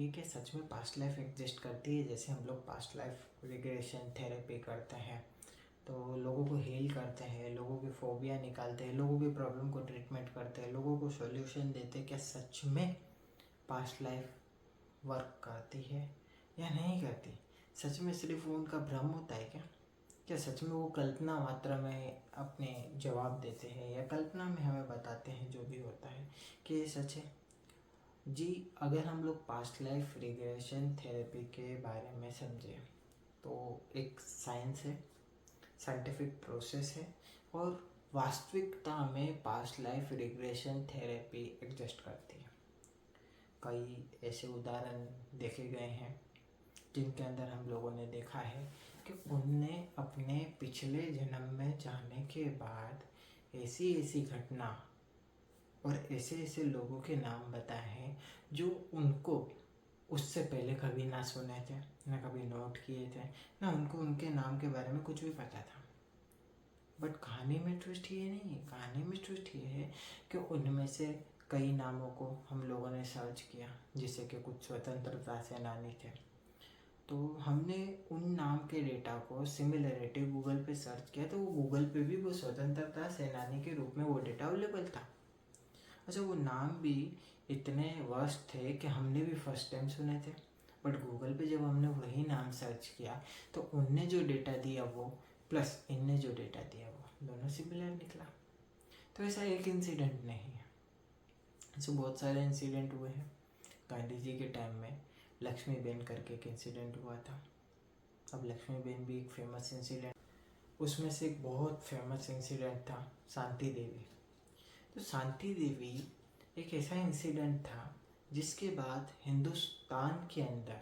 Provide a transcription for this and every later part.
कि क्या सच में पास्ट लाइफ एग्जिस्ट करती है। जैसे हम लोग पास्ट लाइफ रिग्रेशन थेरेपी करते हैं, तो लोगों को हील करते हैं, लोगों की फोबिया निकालते हैं, लोगों की प्रॉब्लम को ट्रीटमेंट करते हैं, लोगों को सॉल्यूशन देते हैं। क्या सच में पास्ट लाइफ वर्क करती है या नहीं करती? सच में सिर्फ वो उनका भ्रम होता है क्या? क्या सच में वो कल्पना मात्रा में अपने जवाब देते हैं या कल्पना में हमें बताते हैं जो भी होता है कि ये सच है? जी, अगर हम लोग पास्ट लाइफ रिग्रेशन थेरेपी के बारे में समझें तो एक साइंस है, साइंटिफिक प्रोसेस है, और वास्तविकता में past life regression therapy exist करती है। कई ऐसे उदाहरण देखे गए हैं जिनके अंदर हम लोगों ने देखा है कि उनने अपने पिछले जन्म में जाने के बाद ऐसी ऐसी घटना और ऐसे ऐसे लोगों के नाम बताए हैं जो उनको उससे पहले कभी ना सुने थे, ना कभी नोट किए थे, ना उनको उनके नाम के बारे में कुछ भी पता था। बट कहानी में ट्विस्ट ये नहीं है। कहानी में ट्विस्ट ये है कि उनमें से कई नामों को हम लोगों ने सर्च किया, जिससे कि कुछ स्वतंत्रता सेनानी थे। तो हमने उन नाम के डेटा को सिमिलरिटी गूगल पे सर्च किया, तो वो गूगल पे भी वो स्वतंत्रता सेनानी के रूप में वो डेटा अवेलेबल था। अच्छा, वो नाम भी इतने वर्स्ट थे कि हमने भी फर्स्ट टाइम सुने थे, बट गूगल पे जब हमने वही नाम सर्च किया तो उनने जो डेटा दिया वो प्लस इनने जो डेटा दिया वो दोनों सिमिलर निकला। तो ऐसा एक इंसिडेंट नहीं है, ऐसे बहुत सारे इंसिडेंट हुए हैं। गांधी जी के टाइम में लक्ष्मीबेन करके एक इंसिडेंट हुआ था। अब लक्ष्मीबेन भी एक फेमस इंसिडेंट, उसमें से एक बहुत फेमस इंसिडेंट था शांति देवी। तो शांति देवी एक ऐसा इंसिडेंट था जिसके बाद हिंदुस्तान के अंदर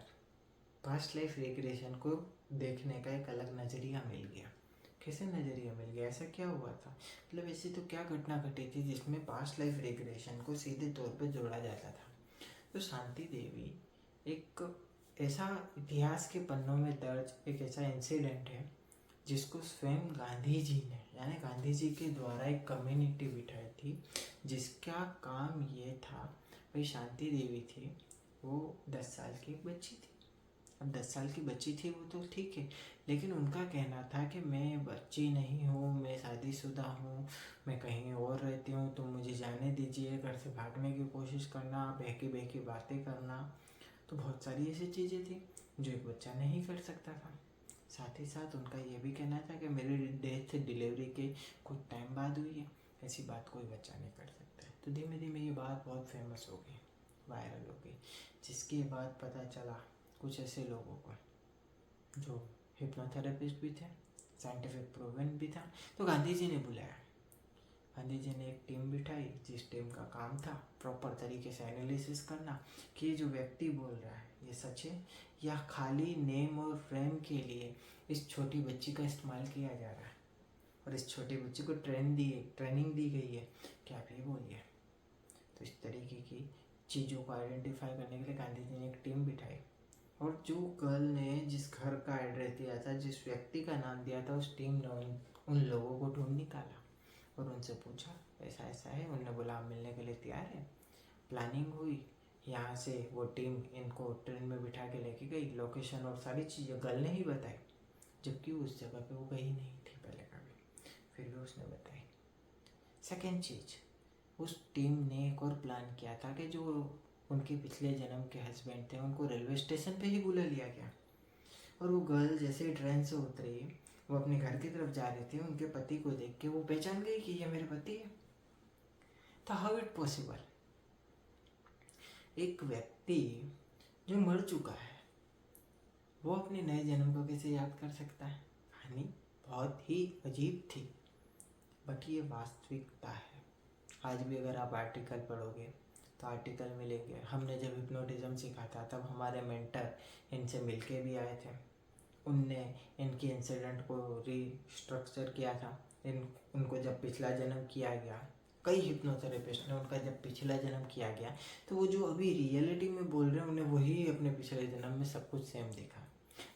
पास्ट लाइफ रिग्रेशन को देखने का एक अलग नज़रिया मिल गया। कैसे नज़रिया मिल गया? ऐसा क्या हुआ था? मतलब ऐसी तो क्या घटना घटी थी जिसमें पास्ट लाइफ रिग्रेशन को सीधे तौर पे जोड़ा जाता था? तो शांति देवी एक ऐसा इतिहास के पन्नों में दर्ज एक ऐसा इंसिडेंट है जिसको स्वयं गांधी जी ने, यानी गांधी जी के द्वारा एक कम्युनिटी बिठाई थी जिसका काम ये था। भाई शांति देवी थी, वो 10 साल की एक बच्ची थी। अब 10 साल की बच्ची थी वो तो ठीक है, लेकिन उनका कहना था कि मैं बच्ची नहीं हूँ, मैं शादीशुदा हूँ, मैं कहीं और रहती हूँ, तो मुझे जाने दीजिए। घर से भागने की कोशिश करना, बहकी बहकी बातें करना, तो बहुत सारी ऐसी चीज़ें थी जो एक बच्चा नहीं कर सकता था। साथ ही साथ उनका ये भी कहना था कि मेरी डेथ डिलीवरी के कुछ टाइम बाद हुई है, ऐसी बात कोई बच्चा नहीं कर सकता है। तो धीमे धीमे ये बात बहुत फेमस हो गई, वायरल हो गई, जिसके बाद पता चला कुछ ऐसे लोगों को जो हिप्नोथेरेपिस्ट भी थे, साइंटिफिक प्रूवन भी था। तो गांधी जी ने बुलाया, गांधी जी ने एक टीम बिठाई जिस टीम का काम था प्रॉपर तरीके से एनालिसिस करना कि ये जो व्यक्ति बोल रहा है ये सच है या खाली नेम और फ्रेम के लिए इस छोटी बच्ची का इस्तेमाल किया जा रहा है और इस छोटी बच्ची को ट्रेनिंग दी गई है कि आप ये बोलिए। तो इस तरीके की चीज़ों को आइडेंटिफाई करने के लिए गांधी जी ने एक टीम बिठाई, और जो गर्ल ने जिस घर का एड्रेस दिया था, जिस व्यक्ति का नाम दिया था, उस टीम ने उन लोगों को ढूंढ निकाला और उनसे पूछा ऐसा ऐसा है। उन्होंने बोला आप मिलने के लिए तैयार हैं। प्लानिंग हुई, यहाँ से वो टीम इनको ट्रेन में बिठा के लेके गई, लोकेशन और सारी चीज़ें गर्ल ने ही बताई, जबकि उस जगह पे वो गई नहीं थी पहले कभी, फिर भी उसने बताई। सेकेंड चीज़, उस टीम ने एक और प्लान किया था कि जो उनके पिछले जन्म के हस्बैंड थे उनको रेलवे स्टेशन पे ही बुला लिया गया, और वो गर्ल जैसे ही ट्रेन से उतरी वो अपने घर की तरफ जा रही थी, उनके पति को देख के वो पहचान गई कि ये मेरे पति है। तो हाउ इट पॉसिबल? एक व्यक्ति जो मर चुका है वो अपने नए जन्म को कैसे याद कर सकता है? कहानी बहुत ही अजीब थी, बट ये वास्तविकता है। आज भी अगर आप आर्टिकल पढ़ोगे तो आर्टिकल मिलेंगे। हमने जब हिप्नोटिज्म सीखा था तब हमारे मेंटर इनसे मिलके भी आए थे, उनने इनके इंसिडेंट को रीस्ट्रक्चर किया था। उनको जब पिछला जन्म किया गया, कई हिप्नोथेरेपिस्ट ने उनका जब पिछला जन्म किया गया तो वो जो अभी रियलिटी में बोल रहे हैं उन्हें वही अपने पिछले जन्म में सब कुछ सेम दिखा।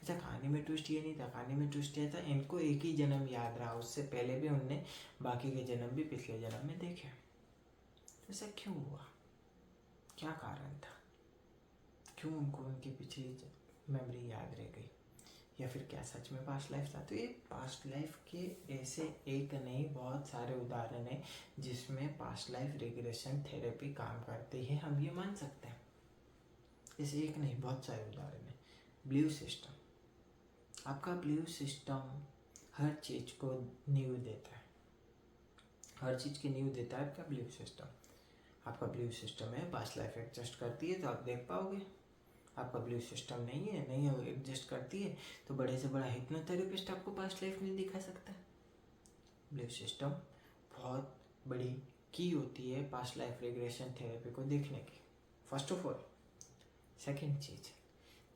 अच्छा, कहानी में ट्विस्ट ये नहीं था, कहानी में ट्विस्ट ये था इनको एक ही जन्म याद रहा, उससे पहले भी उनने बाकी के जन्म भी पिछले जन्म में देखे। ऐसा क्यों हुआ? क्या कारण था? क्यों उनको उनकी पिछली मेमोरी याद रह गई, या फिर क्या सच में पास्ट लाइफ था। तो ये पास्ट लाइफ के ऐसे एक नहीं बहुत सारे उदाहरण हैं जिसमें पास्ट लाइफ रिग्रेशन थेरेपी काम करती है, हम ये मान सकते हैं। ऐसे एक नहीं बहुत सारे उदाहरण हैं। बिलीव सिस्टम, आपका बिलीव सिस्टम हर चीज़ को नींव देता है, हर चीज़ की नींव देता है आपका बिलीव सिस्टम। आपका बिलीव सिस्टम है पास्ट लाइफ एडजस्ट करती है तो आप देख पाओगे। आपका बिलीव सिस्टम नहीं एडजस्ट करती है तो बड़े से बड़ा हिप्नोथेरेपिस्ट आपको पास्ट लाइफ नहीं दिखा सकता। बिलीव सिस्टम बहुत बड़ी की होती है पास्ट लाइफ रिग्रेशन थेरेपी को देखने की, फर्स्ट ऑफ ऑल। सेकेंड चीज़,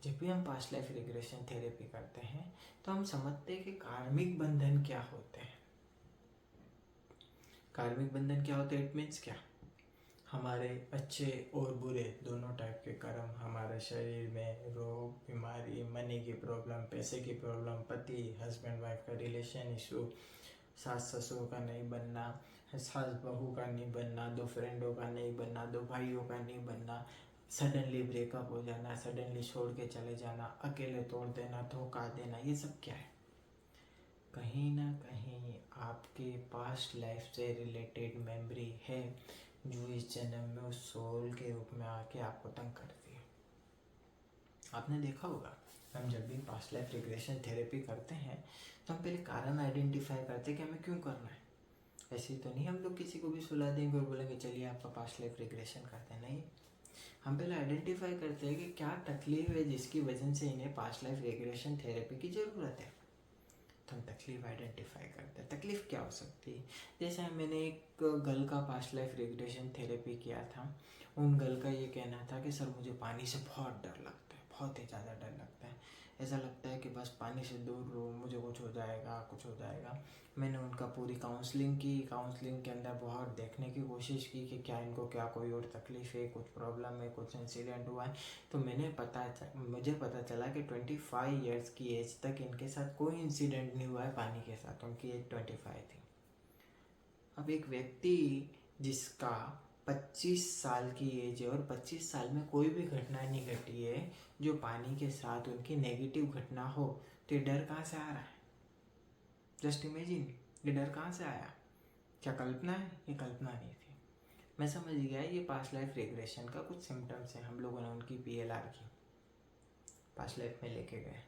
जब भी हम पास्ट लाइफ रिग्रेशन थेरेपी करते हैं तो हम समझते हैं कि कार्मिक बंधन क्या होते हैं। कार्मिक बंधन क्या होते हैं, इट मीन्स क्या, हमारे अच्छे और बुरे दोनों टाइप के कर्म हमारे शरीर में रोग, बीमारी, मनी की प्रॉब्लम, पैसे की प्रॉब्लम, पति हस्बैंड वाइफ का रिलेशन इशू, सास ससुर का नहीं बनना, सास बहू का नहीं बनना, दो फ्रेंडों का नहीं बनना, दो भाइयों का नहीं बनना, सडनली ब्रेकअप हो जाना, सडनली छोड़ के चले जाना, अकेले तोड़ देना, धोखा देना, ये सब क्या है, कहीं ना कहीं आपके पास्ट लाइफ से रिलेटेड मेमोरी है जो इस जन्म में उस सोल के रूप में आके आपको तंग करती है। आपने देखा होगा हम जब भी पास्ट लाइफ रिग्रेशन थेरेपी करते हैं तो हम पहले कारण आइडेंटिफाई करते हैं कि हमें क्यों करना है। ऐसे तो नहीं हम लोग किसी को भी सुला देंगे और बोलेंगे चलिए आपका पास्ट लाइफ रिग्रेशन करते हैं, नहीं। हम पहले आइडेंटिफाई करते हैं कि क्या तकलीफ है जिसकी वजह से इन्हें पास्ट लाइफ रिग्रेशन थेरेपी की ज़रूरत है। तो हम तकलीफ आइडेंटिफाई करते हैं, तकलीफ क्या हो सकती है। जैसे मैंने एक गर्ल का पास्ट लाइफ रिग्रेशन थेरेपी किया था, उन गर्ल का ये कहना था कि सर मुझे पानी से बहुत डर लगता है, बहुत ही ज़्यादा डर लगता है, ऐसा लगता है कि बस पानी से दूर रहो, मुझे कुछ हो जाएगा कुछ हो जाएगा। मैंने उनका पूरी काउंसलिंग की, काउंसलिंग के अंदर बहुत देखने की कोशिश की कि क्या इनको क्या कोई और तकलीफ़ है, कुछ प्रॉब्लम है, कुछ इंसिडेंट हुआ है। तो मुझे पता चला कि 25 ईयर्स की एज तक इनके साथ कोई इंसिडेंट नहीं हुआ है पानी के साथ, उनकी एज 25 थी। अब एक व्यक्ति जिसका 25 साल की एज है और 25 साल में कोई भी घटना नहीं घटी है जो पानी के साथ उनकी नेगेटिव घटना हो, तो ये डर कहाँ से आ रहा है। जस्ट इमेजिन, ये डर कहाँ से आया, क्या कल्पना है, ये कल्पना नहीं थी। मैं समझ गया ये पास्ट लाइफ रिग्रेशन का कुछ सिम्टम्स हैं। हम लोगों ने उनकी PLR की पास्ट लाइफ में लेके गए,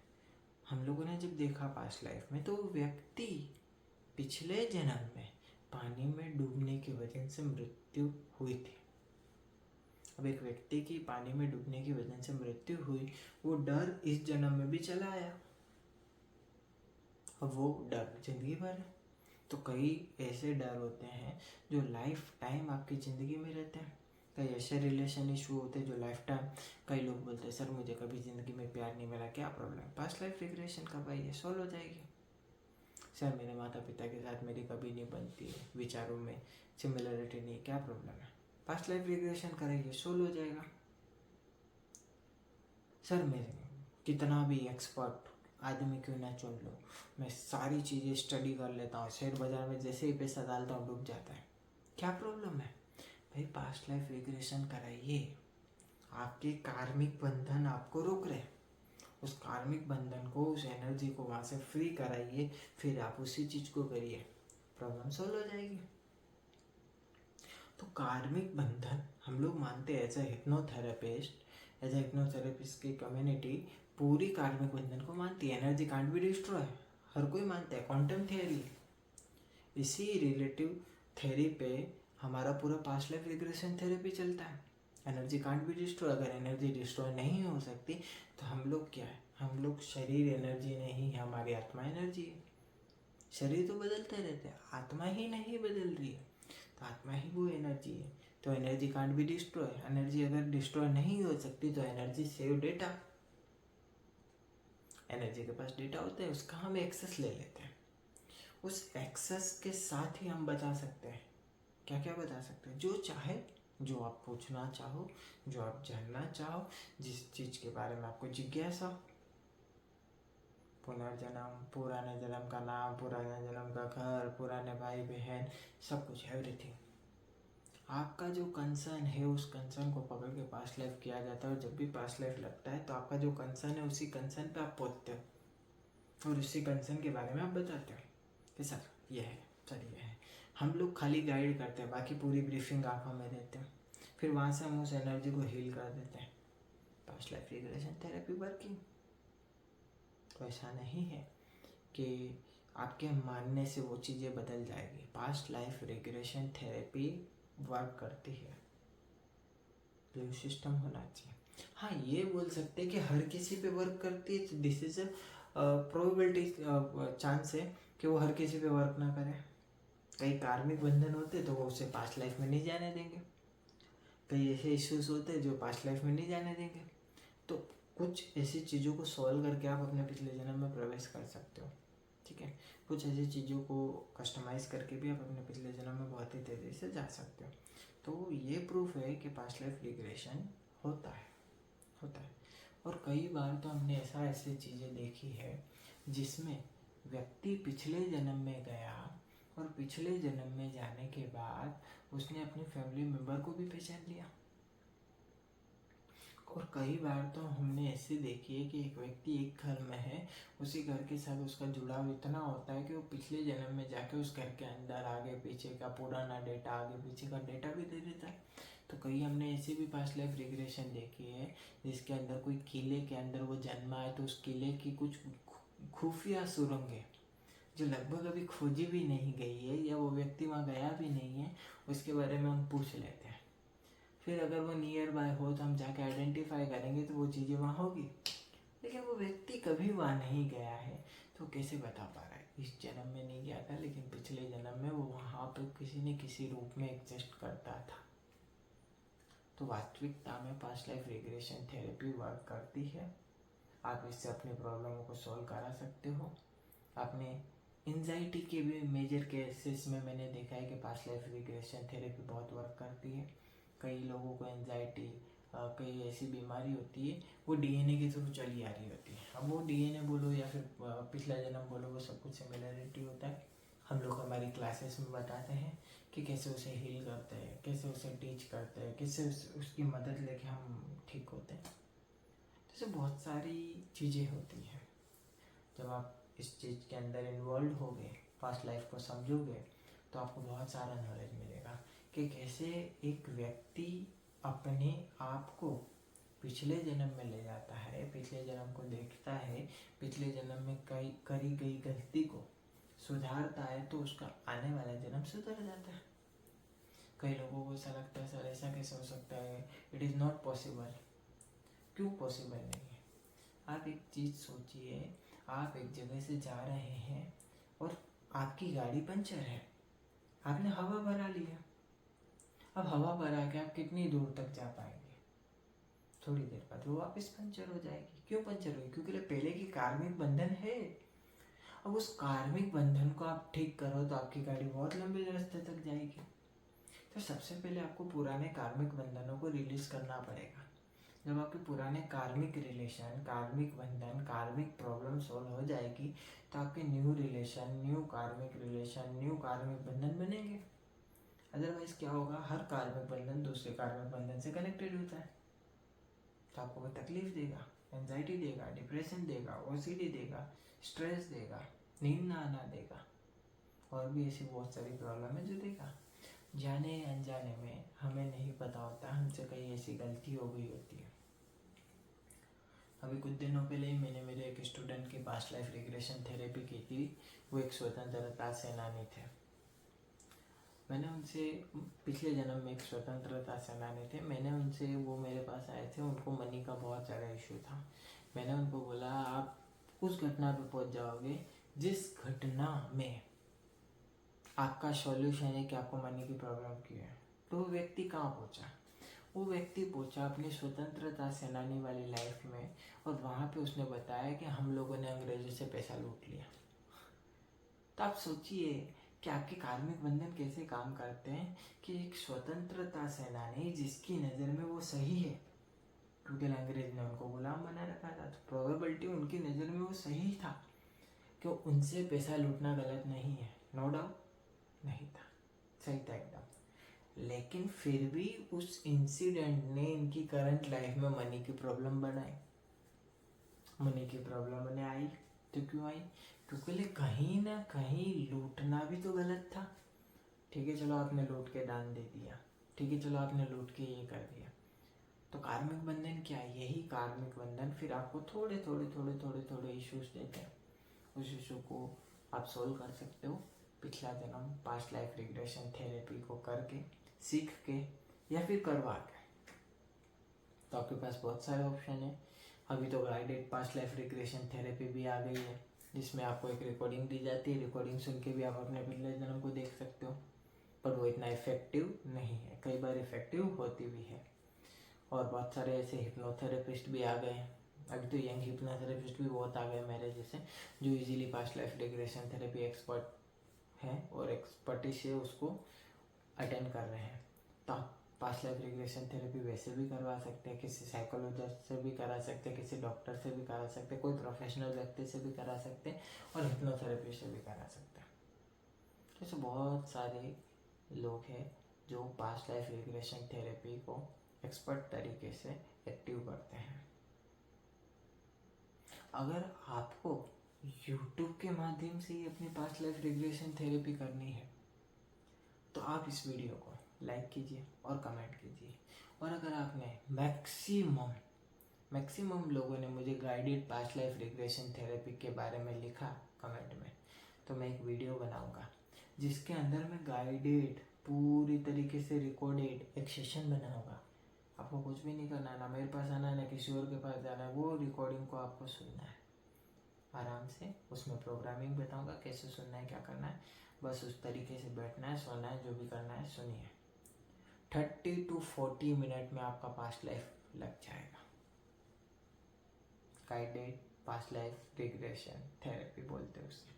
हम लोगों ने जब देखा पास्ट लाइफ में तो व्यक्ति पिछले जन्म में पानी में डूबने की वजह से मृत्यु हुई थी। अब एक व्यक्ति की पानी में डूबने की वजह से मृत्यु हुई, वो डर इस जन्म में भी चला आया, अब वो डर जिंदगी भर है। तो कई ऐसे डर होते हैं जो लाइफ टाइम आपकी ज़िंदगी में रहते हैं, कई ऐसे रिलेशन इशू होते हैं जो लाइफ टाइम। कई लोग बोलते हैं सर मुझे कभी ज़िंदगी में प्यार नहीं मिला, क्या प्रॉब्लम, पास्ट लाइफ रिग्रेशन कब आई है, सॉल्व हो जाएगी। सर मेरे माता पिता के साथ मेरी कभी नहीं बनती है, विचारों में सिमिलरिटी नहीं, क्या प्रॉब्लम है, पास्ट लाइफ रिग्रेशन करेंगे सॉल्व हो जाएगा। सर मेरे कितना भी एक्सपर्ट आदमी क्यों ना चुन लो, मैं सारी चीज़ें स्टडी कर लेता हूँ, शेयर बाजार में जैसे ही पैसा डालता हूँ डूब जाता है, क्या प्रॉब्लम है भाई, पास्ट लाइफ रिग्रेशन कराइए। आपके कार्मिक बंधन आपको रोक रहे, उस कार्मिक बंधन को, उस एनर्जी को वहाँ से फ्री कराइए, फिर आप उसी चीज़ को करिए, प्रॉब्लम सॉल्व हो जाएगी। तो कार्मिक बंधन हम लोग मानते हैं एज ए हिप्नोथेरेपिस्ट की कम्युनिटी पूरी कार्मिक बंधन को मानती है। एनर्जी कांट बी डिस्ट्रॉय, हर कोई मानता है, क्वांटम थियरी। इसी रिलेटिव थ्योरी पे हमारा पूरा पास्ट लाइफ रिग्रेशन थेरेपी चलता है। एनर्जी कांट बी डिस्ट्रॉय, अगर एनर्जी डिस्ट्रॉय नहीं हो सकती तो हम लोग क्या है, हम लोग शरीर एनर्जी नहीं है, हमारी आत्मा एनर्जी है। शरीर तो बदलते रहते हैं, आत्मा ही नहीं बदल रही है, तो आत्मा ही वो एनर्जी है। तो energy can't be destroy, energy अगर डिस्ट्रॉय नहीं हो सकती तो एनर्जी सेव डेटा, एनर्जी के पास डेटा होता है, उसका हम एक्सेस ले लेते हैं। उस एक्सेस के साथ ही हम बता सकते हैं, क्या क्या बता सकते हैं, जो चाहे, जो आप पूछना चाहो, जो आप जानना चाहो, जिस चीज़ के बारे में आपको जिज्ञासा, पुनर्जन्म, पुराने जन्म का नाम, पुराने जन्म का घर, पुराने भाई बहन, सब कुछ, एवरीथिंग आपका जो कंसर्न है उस कंसर्न को पकड़ के पास्ट लाइफ किया जाता है, और जब भी पास्ट लाइफ लगता है तो आपका जो कंसर्न है उसी कंसर्न पे आप पहुँचते हो और उसी कंसर्न के बारे में आप बताते हो कि सर ये है, सर ये है। हम लोग खाली गाइड करते हैं, बाकी पूरी ब्रीफिंग आप हमें देते हैं, फिर वहाँ से हम उस एनर्जी को हील कर देते हैं। Past life regression therapy working वैसा नहीं है कि आपके मानने से वो चीज़ें बदल जाएगी। Past life regression therapy work करती है, बिलीव सिस्टम होना चाहिए। हाँ, ये बोल सकते हैं कि हर किसी पे वर्क करती है, this is a probability chance है कि वो हर किसी पे वर्क ना करे। कई कार्मिक बंधन होते तो वो उसे पास्ट लाइफ में नहीं जाने देंगे, कई ऐसे इश्यूज होते हैं जो पास्ट लाइफ में नहीं जाने देंगे। तो कुछ ऐसी चीज़ों को सॉल्व करके आप अपने पिछले जन्म में प्रवेश कर सकते हो, ठीक है। कुछ ऐसी चीज़ों को कस्टमाइज़ करके भी आप अपने पिछले जन्म में बहुत ही तेज़ी से जा सकते हो। तो ये प्रूफ है कि पास्ट लाइफ रिग्रेशन होता है। और कई बार तो हमने ऐसी चीज़ें देखी है जिसमें व्यक्ति पिछले जन्म में गया और पिछले जन्म में जाने के बाद उसने अपनी फैमिली मेम्बर को भी पहचान लिया। और कई बार तो हमने ऐसे देखी है कि एक व्यक्ति एक घर में है, उसी घर के साथ उसका जुड़ाव इतना होता है कि वो पिछले जन्म में जाके उस घर के अंदर आगे पीछे का पुराना डेटा, आगे पीछे का डेटा भी दे देता है। तो कई हमने ऐसी भी पास्ट लाइफ रिग्रेशन देखी है जिसके अंदर कोई किले के अंदर वो जन्मा है, तो उस किले की कुछ खुफिया सुरंगें जो लगभग अभी खोजी भी नहीं गई है या वो व्यक्ति वहाँ गया भी नहीं है, उसके बारे में हम पूछ लेते हैं। फिर अगर वो नियर बाय हो तो हम जाके आइडेंटिफाई करेंगे तो वो चीज़ें वहाँ होगी, लेकिन वो व्यक्ति कभी वहाँ नहीं गया है तो कैसे बता पा रहा है इस जन्म में नहीं गया था लेकिन पिछले जन्म में वो वहाँ पर किसी न किसी रूप में एग्जिस्ट करता था। तो वास्तविकता में past life regression therapy work करती है। आप इससे अपनी प्रॉब्लमों को सॉल्व करा सकते हो। अपने एंजाइटी के भी मेजर केसेस में मैंने देखा है कि पास्ट लाइफ रिग्रेशन थेरेपी बहुत वर्क करती है। कई लोगों को एंजाइटी, कई ऐसी बीमारी होती है वो डीएनए के थ्रू चली आ रही होती है। अब वो डीएनए बोलो या फिर पिछला जन्म बोलो, वो सब कुछ सिमिलरिटी होता है। हम लोग हमारी क्लासेस में बताते हैं कि कैसे उसे हील करते हैं, कैसे उसे टीच करते हैं, कैसे उसकी मदद लेके हम ठीक होते हैं। तो बहुत सारी चीज़ें होती हैं। जब आप इस चीज़ के अंदर इन्वॉल्व होगे, पास्ट लाइफ को समझोगे, तो आपको बहुत सारा नॉलेज मिलेगा कि कैसे एक व्यक्ति अपने आप को पिछले जन्म में ले जाता है, पिछले जन्म को देखता है, पिछले जन्म में करी गई गलती को सुधारता है तो उसका आने वाला जन्म सुधर जाता है। कई लोगों को ऐसा लगता है सर ऐसा कैसे हो सकता है, इट इज़ नॉट पॉसिबल। क्यों पॉसिबल नहीं है? आप एक चीज़ सोचिए, आप एक जगह से जा रहे हैं और आपकी गाड़ी पंचर है, आपने हवा भरा लिया। अब हवा भरा के आप कितनी दूर तक जा पाएंगे? थोड़ी देर बाद वो वापस पंचर हो जाएगी। क्यों पंचर हुई? क्योंकि पहले की कार्मिक बंधन है। अब उस कार्मिक बंधन को आप ठीक करो तो आपकी गाड़ी बहुत लंबे रास्ते तक जाएगी। तो सबसे पहले आपको पुराने कार्मिक बंधनों को रिलीज करना पड़ेगा। जब आपके पुराने कार्मिक रिलेशन, कार्मिक बंधन, कार्मिक प्रॉब्लम सॉल्व हो जाएगी तो आपके न्यू रिलेशन, न्यू कार्मिक रिलेशन, न्यू कार्मिक बंधन बनेंगे। अदरवाइज क्या होगा, हर कार्मिक बंधन दूसरे कार्मिक बंधन से कनेक्टेड होता है, तो आपको वो तकलीफ देगा, एंजाइटी देगा, डिप्रेशन देगा, ओसीडी देगा, स्ट्रेस देगा, नींद ना आना देगा, और भी ऐसी बहुत सारी प्रॉब्लम है जो देगा। जाने अनजाने में हमें नहीं पता होता, हमसे कई ऐसी गलती हो गई होती है। अभी कुछ दिनों पहले ही मैंने मेरे एक स्टूडेंट की पास्ट लाइफ रिग्रेशन थेरेपी की थी। वो एक स्वतंत्रता सेनानी थे। मैंने उनसे, पिछले जन्म में एक स्वतंत्रता सेनानी थे, मैंने उनसे, वो मेरे पास आए थे, उनको मनी का बहुत ज़्यादा इशू था। मैंने उनको बोला आप उस घटना पे पहुंच जाओगे जिस घटना में आपका सॉल्यूशन है कि आपको मनी की प्रॉब्लम क्यों है। तो वो व्यक्ति कहाँ पहुंचा? वो व्यक्ति पहुंचा अपनी स्वतंत्रता सेनानी वाली लाइफ में, और वहाँ पे उसने बताया कि हम लोगों ने अंग्रेजों से पैसा लूट लिया। तो आप सोचिए कि आपके कार्मिक बंधन कैसे काम करते हैं कि एक स्वतंत्रता सेनानी जिसकी नज़र में वो सही है, क्योंकि अंग्रेज ने उनको गुलाम बना रखा था, तो प्रोबेबिलिटी उनकी नज़र में वो सही था कि उनसे पैसा लूटना गलत नहीं है, नो डाउट नहीं था, सही था एकदम। लेकिन फिर भी उस इंसिडेंट ने इनकी करंट लाइफ में मनी की प्रॉब्लम बनाई। मनी की प्रॉब्लम उन्हें आई तो क्यों आई? क्योंकि कहीं ना कहीं लूटना भी तो गलत था। ठीक है, चलो आपने लूट के दान दे दिया, ठीक है, चलो आपने लूट के ये कर दिया, तो कार्मिक बंधन क्या है? यही कार्मिक बंधन फिर आपको थोड़े थोड़े थोड़े थोड़े थोड़े इश्यूज देते हैं। उस इशू को आप सोल्व कर सकते हो पिछला जन्म पास्ट लाइफ रिग्रेशन थेरेपी को करके, सीख के या फिर करवा के। तो आपके पास बहुत सारे ऑप्शन है। अभी तो guided past life regression therapy भी आ गई है, जिसमें आपको एक रिकॉर्डिंग दी जाती है। रिकॉर्डिंग सुन के भी आप अपने पिछले जन्म को देख सकते हो, पर वो इतना इफेक्टिव नहीं है। कई बार इफेक्टिव होती भी है। और बहुत सारे ऐसे हिप्नोथेरेपिस्ट भी आ गए हैं। अभी तो यंग हिप्नोथेरेपिस्ट भी बहुत आ गए मेरे जैसे, जो easily past life regression therapy expert हैं और एक्सपर्टी से उसको अटेंड कर रहे हैं। तो आप पास्ट लाइफ रिग्रेशन थेरेपी वैसे भी करवा सकते हैं, किसी साइकोलॉजिस्ट से भी करा सकते हैं, किसी डॉक्टर से भी करा सकते हैं, कोई प्रोफेशनल व्यक्ति से भी करा सकते हैं, और हिप्नोथेरेपी से भी करा सकते हैं। जैसे बहुत सारे लोग हैं जो पास्ट लाइफ रिग्रेशन थेरेपी को एक्सपर्ट तरीके से एक्टिव करते हैं। अगर आपको YouTube के माध्यम से ही अपनी पास्ट लाइफ रिग्रेशन थेरेपी करनी है तो आप इस वीडियो को लाइक कीजिए और कमेंट कीजिए। और अगर आपने मैक्सिमम लोगों ने मुझे guided past life regression therapy के बारे में लिखा कमेंट में, तो मैं एक वीडियो बनाऊंगा जिसके अंदर मैं गाइडेड पूरी तरीके से रिकॉर्डेड एक सेशन बनाऊंगा। आपको कुछ भी नहीं करना है, ना मेरे पास आना है, ना किसी और के पास जाना है। वो रिकॉर्डिंग को आपको सुनना है आराम से। उसमें प्रोग्रामिंग बताऊंगा कैसे सुनना है, क्या करना है। बस उस तरीके से बैठना है, सोना है, जो भी करना है सुनिए। 30 to 40 मिनट में आपका पास्ट लाइफ लग जाएगा। Guided past life regression therapy बोलते हैं उसे।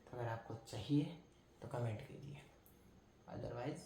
तो अगर आपको चाहिए तो कमेंट कीजिए, अदरवाइज